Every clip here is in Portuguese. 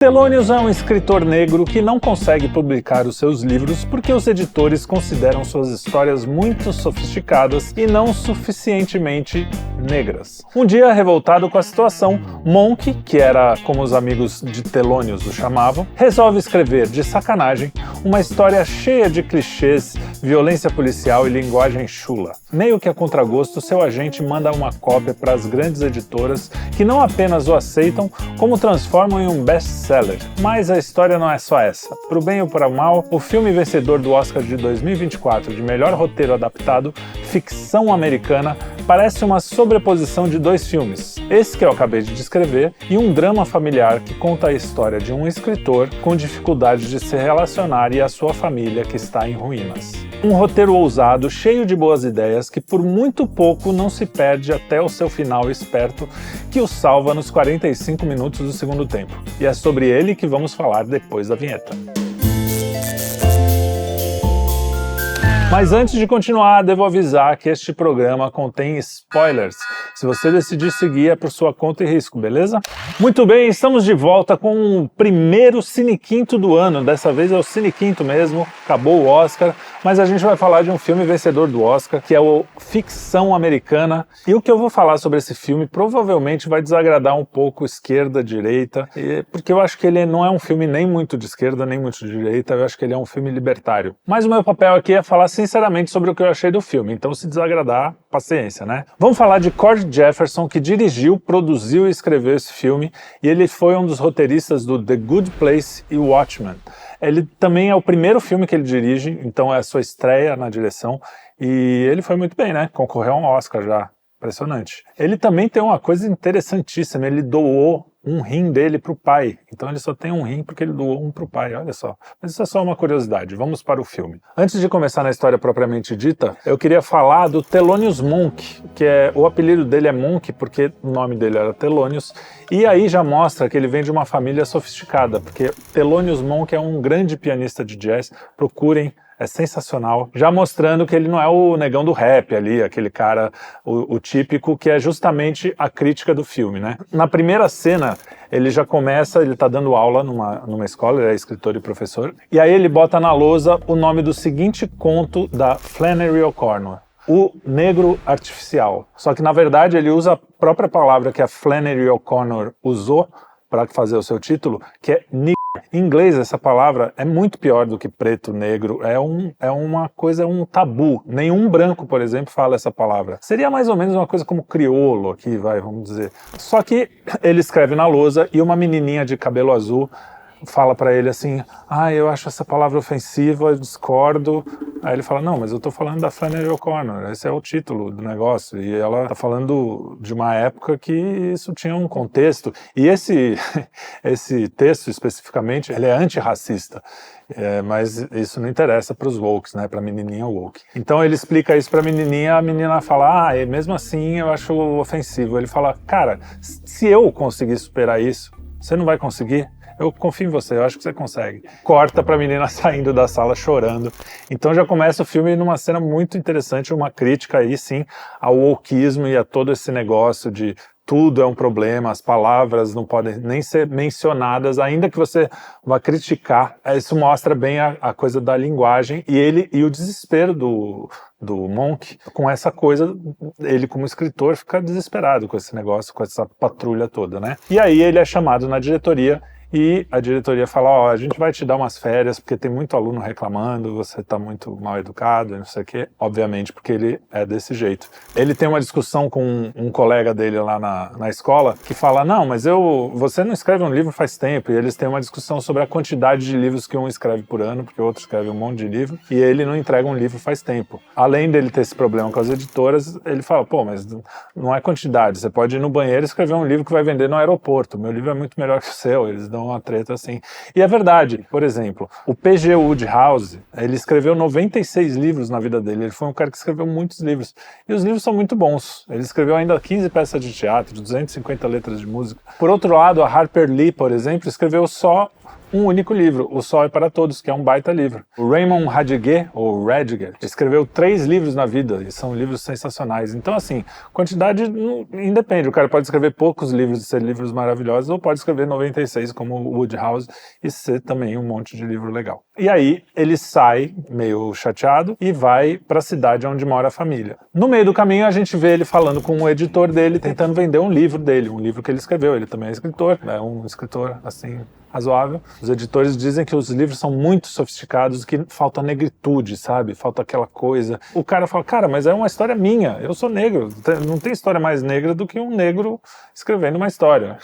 Thelonious é um escritor negro que não consegue publicar os seus livros porque os editores consideram suas histórias muito sofisticadas e não suficientemente negras. Um dia, revoltado com a situação, Monk, que era como os amigos de Thelonious o chamavam, resolve escrever, de sacanagem, uma história cheia de clichês, violência policial e linguagem chula. Meio que a contragosto, seu agente manda uma cópia para as grandes editoras que não apenas o aceitam, como transformam em um best-seller. Mas a história não é só essa. Pro bem ou para o mal, o filme vencedor do Oscar de 2024 de melhor roteiro adaptado, Ficção Americana, parece uma sobreposição de dois filmes, esse que eu acabei de descrever, e um drama familiar que conta a história de um escritor com dificuldade de se relacionar e a sua família que está em ruínas. Um roteiro ousado, cheio de boas ideias, que por muito pouco não se perde até o seu final esperto, que o salva nos 45 minutos do segundo tempo. E é sobre ele que vamos falar depois da vinheta. Mas antes de continuar, devo avisar que este programa contém spoilers. Se você decidir seguir, é por sua conta e risco, beleza? Muito bem, estamos de volta com o primeiro Cinequinto do ano. Dessa vez é o Cinequinto mesmo, acabou o Oscar, mas a gente vai falar de um filme vencedor do Oscar, que é o Ficção Americana. E o que eu vou falar sobre esse filme provavelmente vai desagradar um pouco esquerda, direita, porque eu acho que ele não é um filme nem muito de esquerda, nem muito de direita, eu acho que ele é um filme libertário. Mas o meu papel aqui é falar sinceramente sobre o que eu achei do filme, então se desagradar, paciência, né? Vamos falar de Cord Jefferson, que dirigiu, produziu e escreveu esse filme, e ele foi um dos roteiristas do The Good Place e Watchmen. Ele também é o primeiro filme que ele dirige, então é a sua estreia na direção, e ele foi muito bem, né? Concorreu a um Oscar já. Impressionante. Ele também tem uma coisa interessantíssima, ele doou um rim dele para o pai. Então ele só tem um rim porque ele doou um para o pai, olha só. Mas isso é só uma curiosidade, vamos para o filme. Antes de começar na história propriamente dita, eu queria falar do Thelonious Monk, que o apelido dele é Monk porque o nome dele era Thelonious, e aí já mostra que ele vem de uma família sofisticada, porque Thelonious Monk é um grande pianista de jazz, procurem. É sensacional, já mostrando que ele não é o negão do rap ali, aquele cara, o típico, que é justamente a crítica do filme, né? Na primeira cena, ele já começa, ele tá dando aula numa escola, ele é escritor e professor, e aí ele bota na lousa o nome do seguinte conto da Flannery O'Connor, O Negro Artificial. Só que, na verdade, ele usa a própria palavra que a Flannery O'Connor usou para fazer o seu título, que é nigger. Em inglês, essa palavra é muito pior do que preto, negro, é uma coisa, um tabu. Nenhum branco, por exemplo, fala essa palavra. Seria mais ou menos uma coisa como crioulo aqui, vamos dizer. Só que ele escreve na lousa e uma menininha de cabelo azul fala pra ele assim, eu acho essa palavra ofensiva, eu discordo. Aí ele fala, não, mas eu tô falando da Flannery O'Connor, esse é o título do negócio, e ela tá falando de uma época que isso tinha um contexto, e esse texto especificamente, ele é antirracista, mas isso não interessa pros wokes, né, pra menininha woke. Então ele explica isso pra menininha, a menina fala, mesmo assim eu acho ofensivo. Ele fala, cara, se eu conseguir superar isso, você não vai conseguir? Eu confio em você, eu acho que você consegue. Corta pra menina saindo da sala chorando. Então já começa o filme numa cena muito interessante, uma crítica aí sim ao wokeismo e a todo esse negócio de tudo é um problema, as palavras não podem nem ser mencionadas, ainda que você vá criticar. Isso mostra bem a coisa da linguagem e o desespero do Monk com essa coisa. Ele, como escritor, fica desesperado com esse negócio, com essa patrulha toda, né? E aí ele é chamado na diretoria e a diretoria fala, a gente vai te dar umas férias porque tem muito aluno reclamando, você tá muito mal educado, não sei o quê. Obviamente, porque ele é desse jeito. Ele tem uma discussão com um colega dele lá na escola que fala, não, mas você não escreve um livro faz tempo. E eles têm uma discussão sobre a quantidade de livros que um escreve por ano, porque o outro escreve um monte de livro, e ele não entrega um livro faz tempo. Além dele ter esse problema com as editoras, ele fala, mas não é quantidade, você pode ir no banheiro e escrever um livro que vai vender no aeroporto. Meu livro é muito melhor que o seu, eles dão uma treta assim. E é verdade, por exemplo, o P.G. Wodehouse, ele escreveu 96 livros na vida dele, ele foi um cara que escreveu muitos livros, e os livros são muito bons. Ele escreveu ainda 15 peças de teatro, 250 letras de música. Por outro lado, a Harper Lee, por exemplo, escreveu só um único livro, O Sol é para Todos, que é um baita livro. O Raymond Radiguet, ou Radiguet, escreveu 3 livros na vida, e são livros sensacionais. Então, assim, quantidade independe. O cara pode escrever poucos livros e ser livros maravilhosos, ou pode escrever 96, como o Wodehouse, e ser também um monte de livro legal. E aí, ele sai, meio chateado, e vai para a cidade onde mora a família. No meio do caminho, a gente vê ele falando com o editor dele, tentando vender um livro dele, um livro que ele escreveu. Ele também é escritor, é um escritor, assim, razoável. Os editores dizem que os livros são muito sofisticados, que falta negritude, sabe? Falta aquela coisa. O cara fala, cara, mas é uma história minha, eu sou negro, não tem história mais negra do que um negro escrevendo uma história.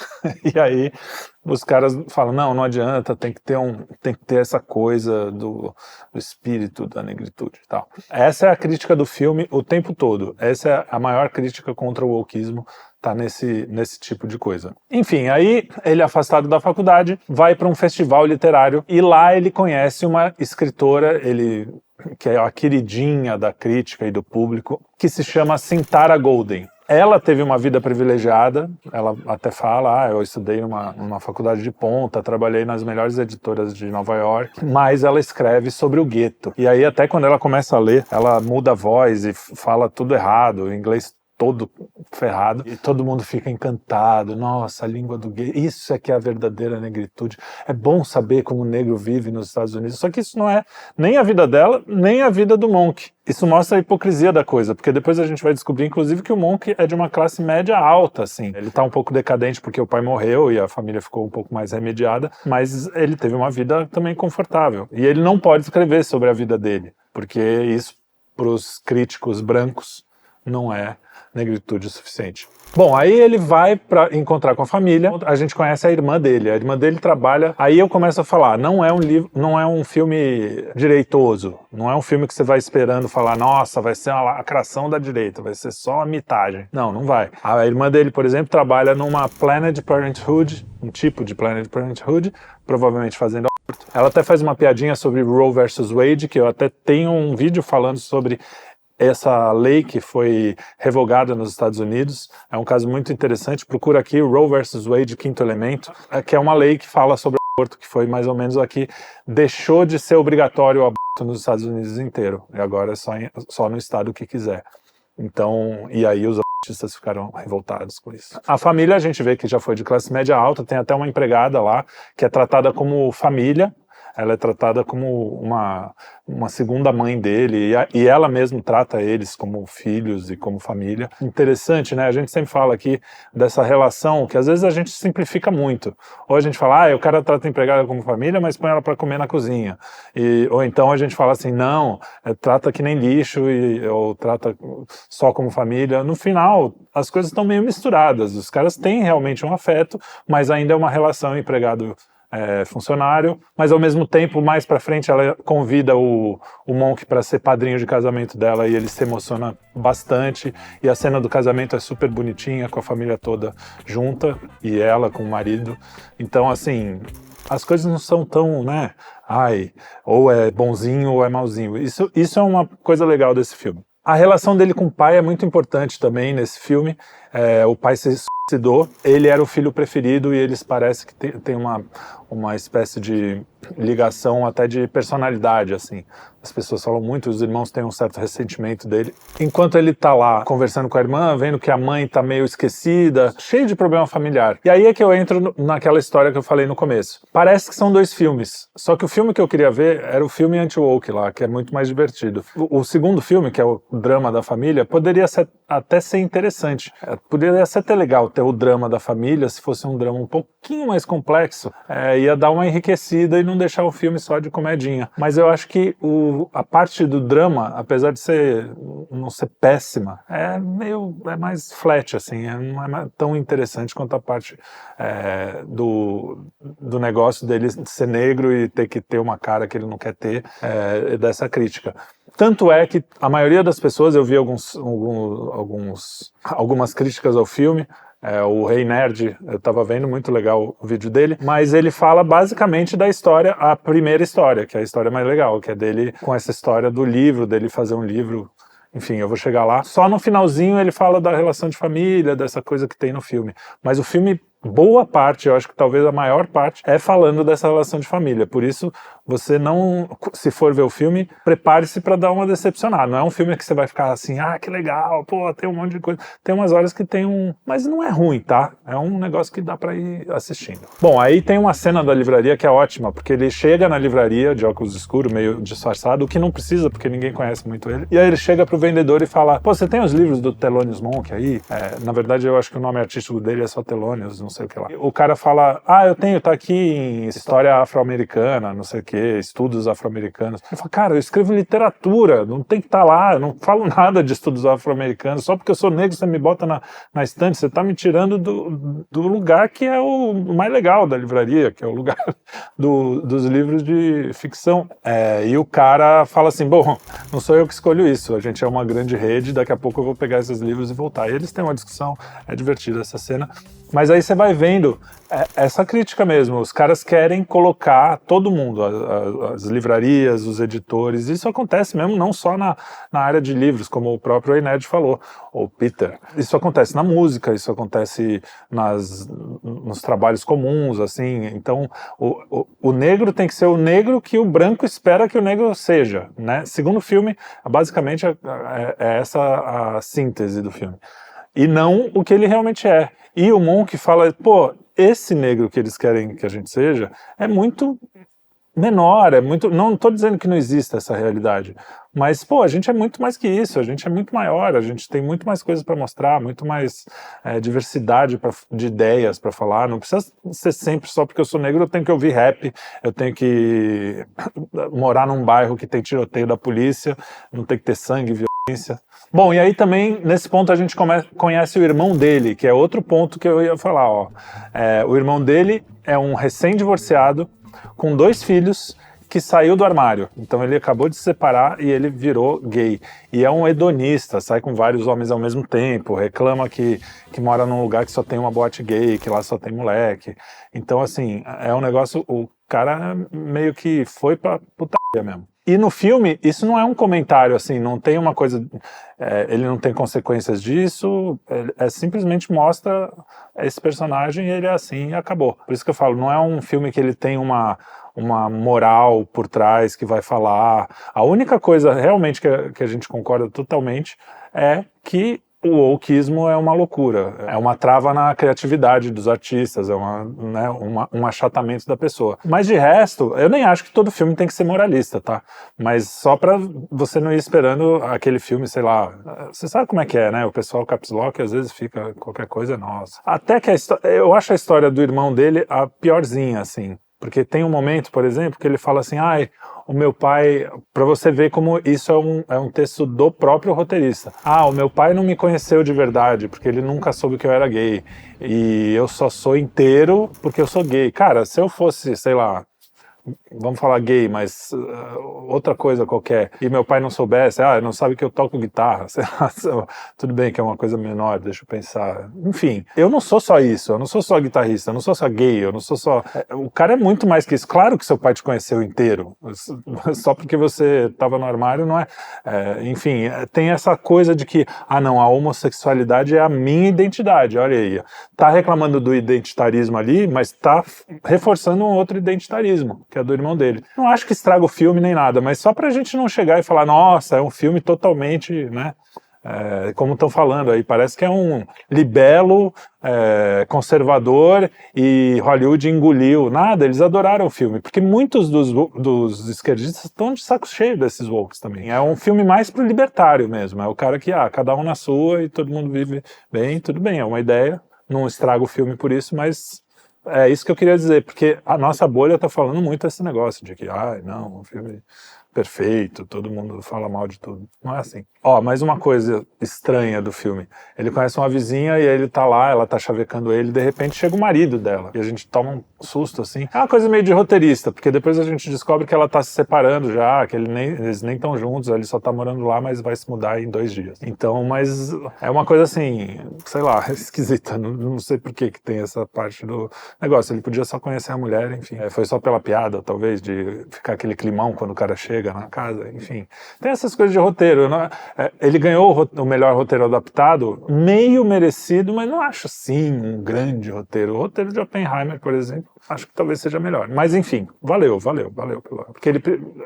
E aí os caras falam, não adianta, tem que ter essa coisa do espírito da negritude e tal. Essa é a crítica do filme o tempo todo. Essa é a maior crítica contra o wokeismo, tá nesse tipo de coisa. Enfim, aí ele, afastado da faculdade, vai para um festival literário e lá ele conhece uma escritora, que é a queridinha da crítica e do público, que se chama Cintara Golden. Ela teve uma vida privilegiada, ela até fala, eu estudei numa faculdade de ponta, trabalhei nas melhores editoras de Nova York, mas ela escreve sobre o gueto. E aí até quando ela começa a ler, ela muda a voz e fala tudo errado, o inglês todo ferrado, e todo mundo fica encantado. Nossa, a língua do gay, isso é que é a verdadeira negritude. É bom saber como o negro vive nos Estados Unidos. Só que isso não é nem a vida dela, nem a vida do Monk. Isso mostra a hipocrisia da coisa, porque depois a gente vai descobrir, inclusive, que o Monk é de uma classe média alta, assim. Ele tá um pouco decadente porque o pai morreu e a família ficou um pouco mais remediada, mas ele teve uma vida também confortável. E ele não pode escrever sobre a vida dele, porque isso, pros críticos brancos, não é negritude o suficiente. Bom, aí ele vai para encontrar com a família, a gente conhece a irmã dele trabalha, aí eu começo a falar, não é um filme direitoso, não é um filme que você vai esperando falar, nossa, vai ser uma lacração da direita, vai ser só uma mitagem. Não vai. A irmã dele, por exemplo, trabalha numa Planned Parenthood, um tipo de Planned Parenthood, provavelmente fazendo aborto. Ela até faz uma piadinha sobre Roe versus Wade, que eu até tenho um vídeo falando sobre essa lei que foi revogada nos Estados Unidos. É um caso muito interessante, procura aqui Roe versus Wade, Quinto Elemento, que é uma lei que fala sobre o aborto, que foi mais ou menos aqui, deixou de ser obrigatório o aborto nos Estados Unidos inteiro, e agora é só no estado que quiser. Então, e aí os abortistas ficaram revoltados com isso. A família a gente vê que já foi de classe média alta, tem até uma empregada lá, que é tratada como família, ela é tratada como uma segunda mãe dele, e ela mesma trata eles como filhos e como família. Interessante, né? A gente sempre fala aqui dessa relação, que às vezes a gente simplifica muito. Ou a gente fala, o cara trata a empregada como família, mas põe ela para comer na cozinha. Ou então a gente fala assim, não, trata que nem lixo, ou trata só como família. No final, as coisas estão meio misturadas. Os caras têm realmente um afeto, mas ainda é uma relação empregado funcionário, mas ao mesmo tempo, mais pra frente, ela convida o Monk para ser padrinho de casamento dela e ele se emociona bastante, e a cena do casamento é super bonitinha, com a família toda junta, e ela com o marido. Então, assim, as coisas não são tão, né, ou é bonzinho ou é malzinho. Isso é uma coisa legal desse filme. A relação dele com o pai é muito importante também nesse filme. O pai se suicidou, ele era o filho preferido e eles parecem que tem uma espécie de ligação até de personalidade, assim. As pessoas falam muito, os irmãos têm um certo ressentimento dele. Enquanto ele tá lá conversando com a irmã, vendo que a mãe tá meio esquecida, cheio de problema familiar. E aí é que eu entro naquela história que eu falei no começo. Parece que são 2 filmes, só que o filme que eu queria ver era o filme anti-woke lá, que é muito mais divertido. O segundo filme, que é o drama da família, poderia até ser interessante. Poderia ser até legal ter o drama da família, se fosse um drama um pouquinho mais complexo, ia dar uma enriquecida e não deixar o filme só de comedinha. Mas eu acho que a parte do drama, apesar de não ser péssima, é mais flat, assim, não é tão interessante quanto a parte do negócio dele ser negro e ter que ter uma cara que ele não quer ter, dessa crítica. Tanto é que a maioria das pessoas, eu vi algumas críticas ao filme, o Rei Nerd, eu estava vendo, muito legal o vídeo dele, mas ele fala basicamente da história, a primeira história, que é a história mais legal, que é dele com essa história do livro, dele fazer um livro, enfim, eu vou chegar lá. Só no finalzinho ele fala da relação de família, dessa coisa que tem no filme, mas o filme boa parte, eu acho que talvez a maior parte, é falando dessa relação de família. Por isso, você não, se for ver o filme, prepare-se para dar uma decepcionada. Não é um filme que você vai ficar assim, ah, que legal, pô, tem um monte de coisa. Tem umas horas que tem um... Mas não é ruim, tá? É um negócio que dá para ir assistindo. Bom, aí tem uma cena da livraria que é ótima, porque ele chega na livraria de óculos escuros, meio disfarçado, o que não precisa, porque ninguém conhece muito ele. E aí ele chega pro vendedor e fala, pô, você tem os livros do Thelonious Monk aí? Na verdade, eu acho que o nome artístico dele é só Thelonious, não sei o que lá. O cara fala, ah, eu tenho, tá aqui em História Afro-Americana, não sei o que, Estudos Afro-Americanos. Ele fala, cara, eu escrevo literatura, não tem que estar lá, eu não falo nada de estudos afro-americanos, só porque eu sou negro você me bota na estante, você tá me tirando do lugar que é o mais legal da livraria, que é o lugar dos livros de ficção. E o cara fala assim, bom, não sou eu que escolho isso, a gente é uma grande rede, daqui a pouco eu vou pegar esses livros e voltar. E eles têm uma discussão, é divertida essa cena, mas aí você vai vendo essa crítica mesmo, os caras querem colocar todo mundo, as livrarias, os editores, isso acontece mesmo não só na área de livros, como o próprio Eined falou, ou Peter, isso acontece na música, isso acontece nos trabalhos comuns, assim, então o negro tem que ser o negro que o branco espera que o negro seja, né? Segundo o filme, basicamente é essa a síntese do filme, e não o que ele realmente é. E o Monk fala, pô, esse negro que eles querem que a gente seja é muito menor, não estou dizendo que não exista essa realidade, mas, pô, a gente é muito mais que isso, a gente é muito maior, a gente tem muito mais coisas para mostrar, muito mais diversidade de ideias para falar, não precisa ser sempre só porque eu sou negro, eu tenho que ouvir rap, eu tenho que morar num bairro que tem tiroteio da polícia, não tem que ter sangue, violência. Bom, e aí também, nesse ponto, a gente conhece o irmão dele, que é outro ponto que eu ia falar, ó. O irmão dele é um recém-divorciado, com 2 filhos, que saiu do armário. Então ele acabou de se separar e ele virou gay. E é um hedonista, sai com vários homens ao mesmo tempo, reclama que mora num lugar que só tem uma boate gay, que lá só tem moleque. Então, assim, é um negócio... O cara meio que foi pra putaria mesmo. E no filme, isso não é um comentário, assim, não tem uma coisa... ele não tem consequências disso, simplesmente mostra esse personagem e ele é assim e acabou. Por isso que eu falo, não é um filme que ele tem uma moral por trás que vai falar. A única coisa realmente que a gente concorda totalmente é que o wokeismo é uma loucura, é uma trava na criatividade dos artistas, é um achatamento da pessoa. Mas de resto, eu nem acho que todo filme tem que ser moralista, tá? Mas só pra você não ir esperando aquele filme, sei lá, você sabe como é que é, né? O pessoal caps lock às vezes fica qualquer coisa, nossa. Até que eu acho a história do irmão dele a piorzinha, assim. Porque tem um momento, por exemplo, que ele fala assim, o meu pai, para você ver como isso é um texto do próprio roteirista. O meu pai não me conheceu de verdade, porque ele nunca soube que eu era gay. E eu só sou inteiro porque eu sou gay. Cara, se eu fosse, sei lá, vamos falar gay, mas outra coisa qualquer, e meu pai não soubesse, não sabe que eu toco guitarra, sei lá, tudo bem que é uma coisa menor, deixa eu pensar. Enfim, eu não sou só isso, eu não sou só guitarrista, eu não sou só gay, eu não sou só... O cara é muito mais que isso. Claro que seu pai te conheceu inteiro, só porque você estava no armário, não é... Enfim, tem essa coisa de que, não, a homossexualidade é a minha identidade, olha aí. Tá reclamando do identitarismo ali, mas tá reforçando um outro identitarismo, que é do irmão dele. Não acho que estraga o filme nem nada, mas só pra gente não chegar e falar, nossa, é um filme totalmente, né, como estão falando aí, parece que é um libelo conservador e Hollywood engoliu. Nada, eles adoraram o filme, porque muitos dos esquerdistas estão de saco cheio desses wokes também. É um filme mais pro libertário mesmo, é o cara que, cada um na sua e todo mundo vive bem, tudo bem, é uma ideia, não estraga o filme por isso, mas... É isso que eu queria dizer, porque a nossa bolha tá falando muito esse negócio de que, não, um filme perfeito, todo mundo fala mal de tudo. Não é assim. Mais uma coisa estranha do filme. Ele conhece uma vizinha e ele tá lá, ela tá chavecando ele, de repente chega o marido dela. E a gente toma um susto, assim. É uma coisa meio de roteirista, porque depois a gente descobre que ela tá se separando já, que eles nem estão juntos, ele só tá morando lá, mas vai se mudar em 2 dias. Então, mas é uma coisa assim, sei lá, esquisita. Não sei por que tem essa parte do negócio. Ele podia só conhecer a mulher, enfim. Foi só pela piada, talvez, de ficar aquele climão quando o cara chega. chega na casa, enfim. Tem essas coisas de roteiro, né? Ele ganhou o melhor roteiro adaptado, meio merecido, mas não acho assim um grande roteiro. O roteiro de Oppenheimer, por exemplo, acho que talvez seja melhor. Mas enfim, valeu. Porque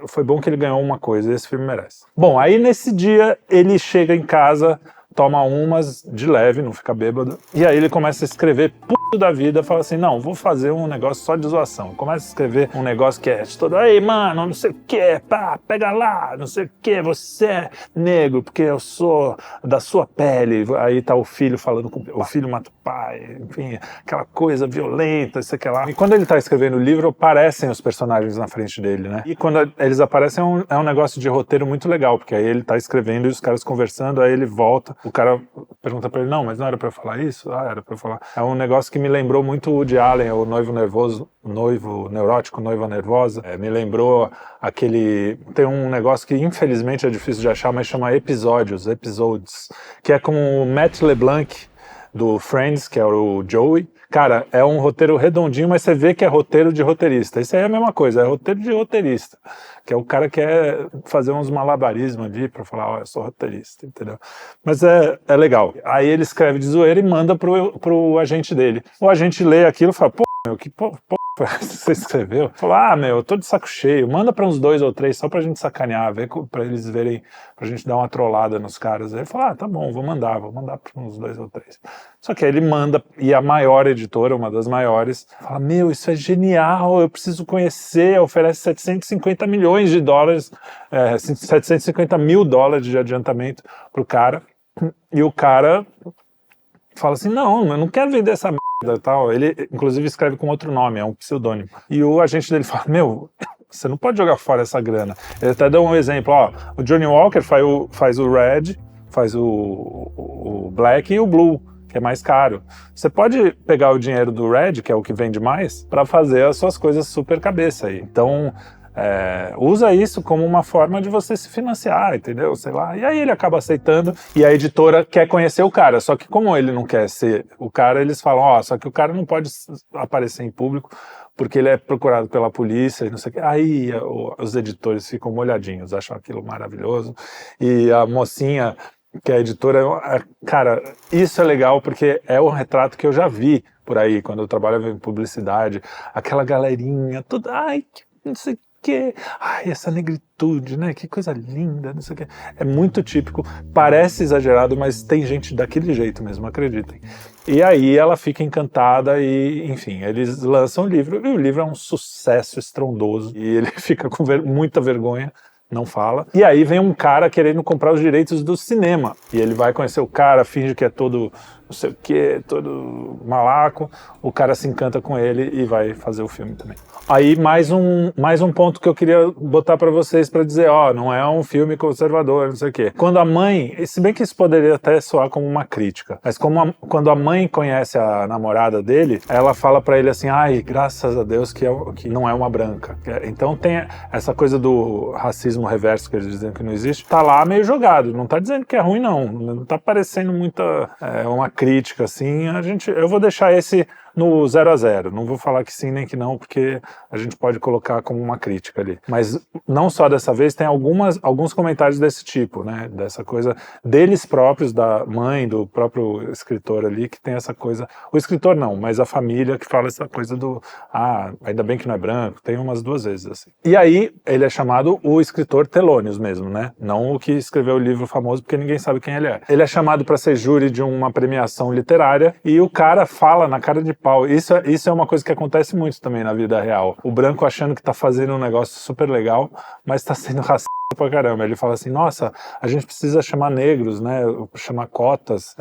foi bom que ele ganhou uma coisa, e esse filme merece. Bom, aí nesse dia ele chega em casa, toma umas de leve, não fica bêbado, e aí ele começa a escrever da vida, fala assim, não, vou fazer um negócio só de zoação. Começa a escrever um negócio que é todo, aí mano, não sei o que, pá, pega lá, não sei o que, você é negro, porque eu sou da sua pele. Aí tá o filho falando com o filho mata o pai, enfim, aquela coisa violenta, isso aqui lá. E quando ele tá escrevendo o livro, aparecem os personagens na frente dele, né? E quando eles aparecem é um negócio de roteiro muito legal, porque aí ele tá escrevendo e os caras conversando, aí ele volta, o cara pergunta pra ele, não, mas não era pra eu falar isso? Ah, era pra eu falar. É um negócio que me lembrou muito o Woody Allen, o Noivo Nervoso, Noivo Neurótico, Noiva Nervosa. Me lembrou aquele... Tem um negócio que infelizmente é difícil de achar, mas chama Episodes, que é com o Matt LeBlanc, do Friends, que é o Joey. Cara, é um roteiro redondinho, mas você vê que é roteiro de roteirista. Isso aí é a mesma coisa, é roteiro de roteirista. Que é o cara que quer fazer uns malabarismos ali pra falar, ó, eu sou roteirista, entendeu? Mas é legal. Aí ele escreve de zoeira e manda pro agente dele. O agente lê aquilo e fala, pô, meu, que porra você escreveu? Fala, meu, eu tô de saco cheio, manda pra uns 2 ou 3 só pra gente sacanear, pra eles verem, pra gente dar uma trollada nos caras. Aí ele fala, tá bom, vou mandar pra uns 2 ou 3. Só que aí ele manda, e a maior editora, uma das maiores, fala, meu, isso é genial, eu preciso conhecer, oferece 750 milhões de dólares, 750 mil dólares de adiantamento pro cara, e o cara fala assim, não, eu não quero vender essa tal. Ele inclusive escreve com outro nome, é um pseudônimo. E o agente dele fala, meu, você não pode jogar fora essa grana. Ele até deu um exemplo, ó, o Johnny Walker faz o Red, faz o Black e o Blue, que é mais caro. Você pode pegar o dinheiro do Red, que é o que vende mais, para fazer as suas coisas super cabeça aí. Então, usa isso como uma forma de você se financiar, entendeu? Sei lá. E aí ele acaba aceitando e a editora quer conhecer o cara. Só que como ele não quer ser o cara, eles falam, ó, só que o cara não pode aparecer em público porque ele é procurado pela polícia e não sei o que. Aí os editores ficam molhadinhos, acham aquilo maravilhoso. E a mocinha, que é a editora, cara, isso é legal porque é um retrato que eu já vi por aí, quando eu trabalhava em publicidade. Aquela galerinha toda, ai, não sei que, ai, essa negritude, né, que coisa linda, não sei o que, é muito típico, parece exagerado, mas tem gente daquele jeito mesmo, acreditem. E aí ela fica encantada e, enfim, eles lançam o livro, e o livro é um sucesso estrondoso, e ele fica com muita vergonha, não fala. E aí vem um cara querendo comprar os direitos do cinema, e ele vai conhecer o cara, finge que é todo não sei o que, todo malaco, o cara se encanta com ele e vai fazer o filme também. Aí mais um ponto que eu queria botar pra vocês pra dizer, ó, não é um filme conservador, não sei o quê. Quando a mãe, se bem que isso poderia até soar como uma crítica, mas quando a mãe conhece a namorada dele, ela fala pra ele assim, ai, graças a Deus que não é uma branca. Então tem essa coisa do racismo reverso que eles dizem que não existe, tá lá meio jogado, não tá dizendo que é ruim não tá parecendo muita uma crítica assim, eu vou deixar esse no 0 a 0, não vou falar que sim nem que não, porque a gente pode colocar como uma crítica ali. Mas não só dessa vez, tem alguns comentários desse tipo, né? Dessa coisa deles próprios, da mãe, do próprio escritor ali, que tem essa coisa... O escritor não, mas a família que fala essa coisa do... Ah, ainda bem que não é branco, tem umas 2 vezes assim. E aí, ele é chamado o escritor Thelonious mesmo, né? Não o que escreveu o livro famoso, porque ninguém sabe quem ele é. Ele é chamado para ser júri de uma premiação literária e o cara fala na cara de pau. Isso é uma coisa que acontece muito também na vida real. O branco achando que tá fazendo um negócio super legal, mas tá sendo racista pra caramba. Ele fala assim, nossa, a gente precisa chamar negros, né? Chamar cotas,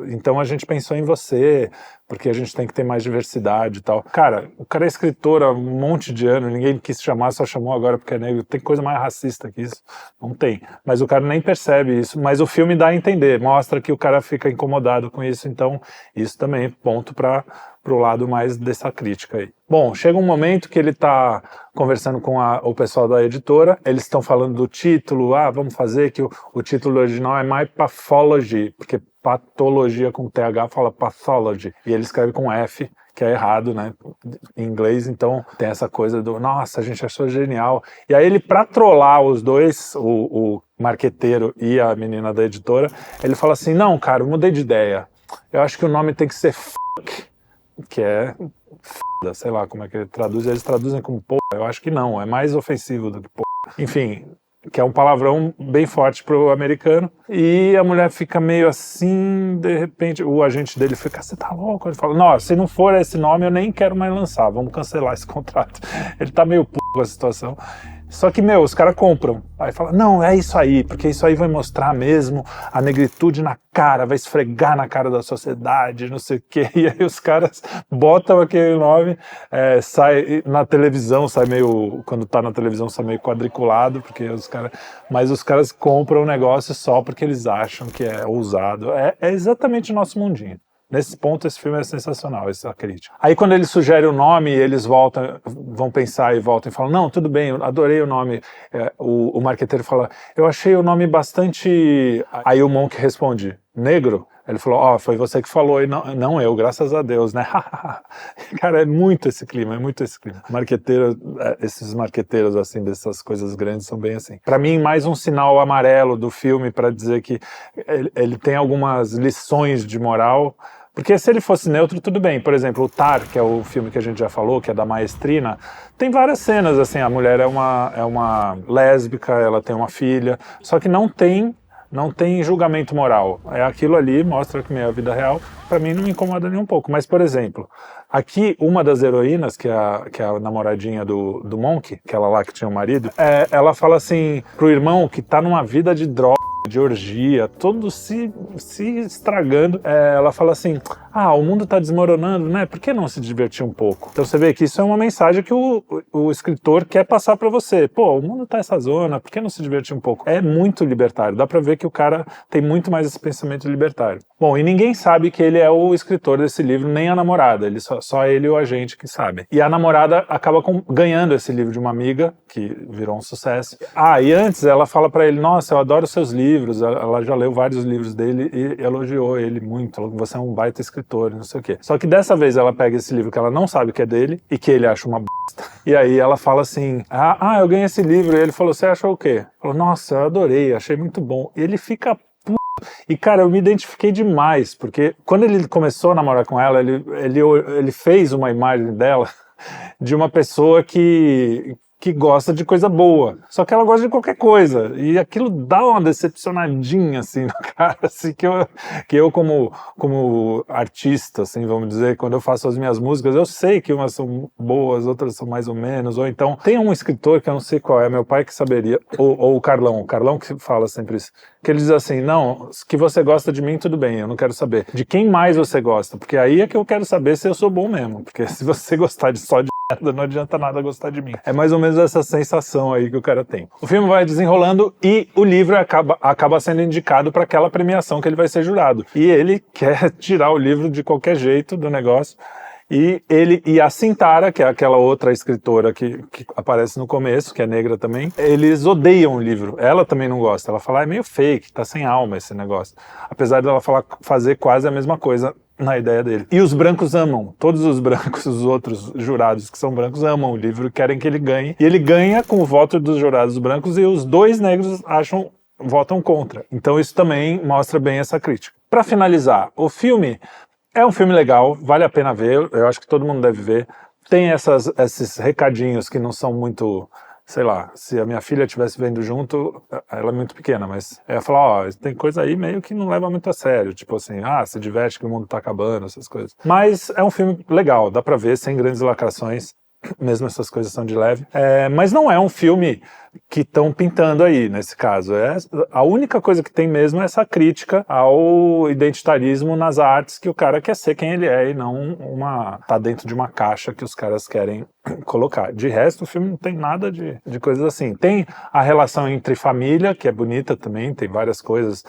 então a gente pensou em você, porque a gente tem que ter mais diversidade e tal. Cara, o cara é escritor há um monte de anos, ninguém quis chamar, só chamou agora porque é negro. Tem coisa mais racista que isso? Não tem. Mas o cara nem percebe isso. Mas o filme dá a entender, mostra que o cara fica incomodado com isso, então isso também é ponto pro lado mais dessa crítica aí. Bom, chega um momento que ele tá conversando com o pessoal da editora, eles estão falando do título, vamos fazer que o título original é My Pathology, porque patologia com TH fala pathology, e ele escreve com F, que é errado, né, em inglês, então tem essa coisa do, nossa, a gente achou genial. E aí ele, pra trollar os dois, o marqueteiro e a menina da editora, ele fala assim, não, cara, eu mudei de ideia. Eu acho que o nome tem que ser que é sei lá como é que ele traduz, eles traduzem como porra, eu acho que não, é mais ofensivo do que porra. Enfim, que é um palavrão bem forte pro americano, e a mulher fica meio assim, de repente, o agente dele fica, você tá louco? Ele fala, não, se não for esse nome eu nem quero mais lançar, vamos cancelar esse contrato. Ele tá meio puto com a situação. Só que, os caras compram. Aí fala, não, é isso aí, porque isso aí vai mostrar mesmo a negritude na cara, vai esfregar na cara da sociedade, não sei o quê. E aí os caras botam aquele nome, sai na televisão, sai meio, quando tá na televisão, sai meio quadriculado, porque mas os caras compram o negócio só porque eles acham que é ousado. É exatamente o nosso mundinho. Nesse ponto, esse filme é sensacional, essa crítica. Aí quando ele sugere o nome, eles vão pensar e voltam e falam, não, tudo bem, eu adorei o nome. O marqueteiro fala, eu achei o nome bastante... Aí o Monk responde, negro? Ele falou, foi você que falou, e não eu, graças a Deus, né? Cara, é muito esse clima, é muito esse clima. Esses marqueteiros, assim, dessas coisas grandes são bem assim. Pra mim, mais um sinal amarelo do filme pra dizer que ele tem algumas lições de moral. Porque se ele fosse neutro, tudo bem. Por exemplo, o Tar, que é o filme que a gente já falou, que é da Maestrina, tem várias cenas, assim, a mulher é uma lésbica, ela tem uma filha, só que não tem julgamento moral. É aquilo ali, mostra que é a vida real, pra mim não me incomoda nem um pouco. Mas, por exemplo, aqui uma das heroínas, que é a namoradinha do Monk, aquela lá que tinha um marido, ela fala assim pro irmão que tá numa vida de droga, de orgia, todo se estragando, ela fala assim, o mundo tá desmoronando, né? Por que não se divertir um pouco? Então você vê que isso é uma mensagem que o escritor quer passar pra você. Pô, o mundo tá essa zona, por que não se divertir um pouco? É muito libertário, dá pra ver que o cara tem muito mais esse pensamento libertário. Bom, e ninguém sabe que ele é o escritor desse livro, nem a namorada, só ele e o agente que sabem. E a namorada acaba ganhando esse livro de uma amiga, que virou um sucesso. E antes ela fala pra ele, nossa, eu adoro seus livros, ela já leu vários livros dele e elogiou ele muito, falou que você é um baita escritor, não sei o quê. Só que dessa vez ela pega esse livro que ela não sabe que é dele e que ele acha uma bosta. E aí ela fala assim, eu ganhei esse livro. E ele falou, você achou o quê? Falou, nossa, eu adorei, achei muito bom. E ele fica e, cara, eu me identifiquei demais, porque quando ele começou a namorar com ela, ele fez uma imagem dela de uma pessoa que gosta de coisa boa, só que ela gosta de qualquer coisa, e aquilo dá uma decepcionadinha, assim, no cara, assim, que eu como artista, assim, vamos dizer, quando eu faço as minhas músicas, eu sei que umas são boas, outras são mais ou menos, ou então, tem um escritor que eu não sei qual é, meu pai que saberia, ou o Carlão que fala sempre isso, que ele diz assim, não, que você gosta de mim, tudo bem, eu não quero saber de quem mais você gosta, porque aí é que eu quero saber se eu sou bom mesmo, porque se você gostar só de merda, não adianta nada gostar de mim. É mais ou menos essa sensação aí que o cara tem. O filme vai desenrolando e o livro acaba sendo indicado para aquela premiação que ele vai ser jurado. E ele quer tirar o livro de qualquer jeito do negócio. E a Sintara, que é aquela outra escritora que aparece no começo, que é negra também, eles odeiam o livro. Ela também não gosta. Ela fala, é meio fake, tá sem alma esse negócio. Apesar dela fazer quase a mesma coisa na ideia dele. E os brancos amam. Todos os brancos, os outros jurados que são brancos, amam o livro e querem que ele ganhe. E ele ganha com o voto dos jurados brancos e os dois negros votam contra. Então isso também mostra bem essa crítica. Para finalizar, o filme é um filme legal, vale a pena ver, eu acho que todo mundo deve ver. Tem esses recadinhos que não são muito, sei lá, se a minha filha estivesse vendo junto, ela é muito pequena, mas ela fala, tem coisa aí meio que não leva muito a sério, tipo assim, se diverte que o mundo tá acabando, essas coisas. Mas é um filme legal, dá pra ver, sem grandes lacrações, mesmo essas coisas são de leve. Mas não é um filme que estão pintando aí, nesse caso. A única coisa que tem mesmo é essa crítica ao identitarismo nas artes, que o cara quer ser quem ele é e não tá dentro de uma caixa que os caras querem colocar. De resto, o filme não tem nada de coisas assim. Tem a relação entre família, que é bonita também, tem várias coisas.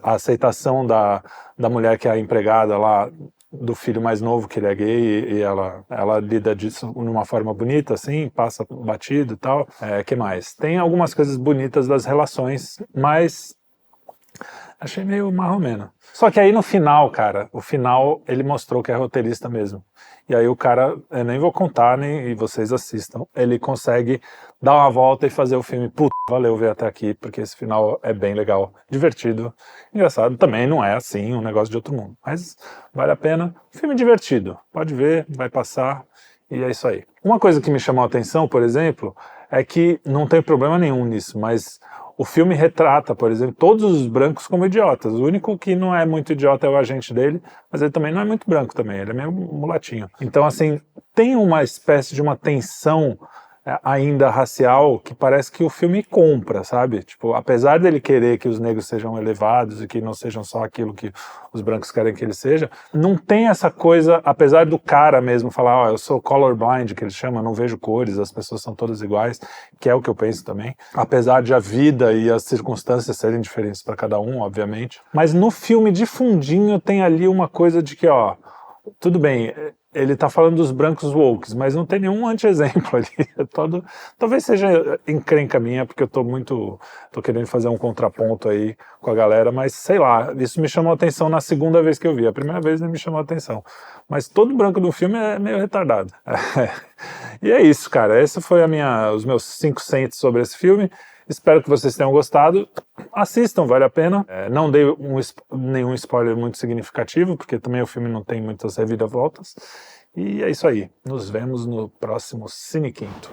A aceitação da mulher que é a empregada lá, do filho mais novo, que ele é gay, e ela lida disso de uma forma bonita, assim, passa batido e tal. Que mais? Tem algumas coisas bonitas das relações, mas Achei meio marromeno. Só que aí no final, cara, o final ele mostrou que é roteirista mesmo. E aí o cara, eu nem vou contar, nem e vocês assistam, ele consegue dar uma volta e fazer o filme, puta, valeu ver até aqui, porque esse final é bem legal, divertido, engraçado. Também não é assim um negócio de outro mundo, mas vale a pena. Filme divertido, pode ver, vai passar e é isso aí. Uma coisa que me chamou a atenção, por exemplo, é que não tem problema nenhum nisso, mas o filme retrata, por exemplo, todos os brancos como idiotas. O único que não é muito idiota é o agente dele, mas ele também não é muito branco também, ele é meio mulatinho. Então, assim, tem uma espécie de uma tensão ainda racial que parece que o filme compra, sabe? Tipo, apesar dele querer que os negros sejam elevados e que não sejam só aquilo que os brancos querem que ele seja, não tem essa coisa, apesar do cara mesmo falar, ó, eu sou colorblind, que ele chama, não vejo cores, as pessoas são todas iguais, que é o que eu penso também, apesar de a vida e as circunstâncias serem diferentes para cada um, obviamente, mas no filme de fundinho tem ali uma coisa de que, ó, tudo bem, ele tá falando dos brancos wokes, mas não tem nenhum anti-exemplo ali. Talvez seja encrenca minha, porque eu tô querendo fazer um contraponto aí com a galera, mas sei lá, isso me chamou a atenção na segunda vez que eu vi. A primeira vez não me chamou a atenção. Mas todo branco do filme é meio retardado. E é isso, cara. Esse foi os meus 5 cents sobre esse filme. Espero que vocês tenham gostado. Assistam, vale a pena. Não dei nenhum spoiler muito significativo, porque também o filme não tem muitas reviravoltas. E é isso aí. Nos vemos no próximo Cine Quinto.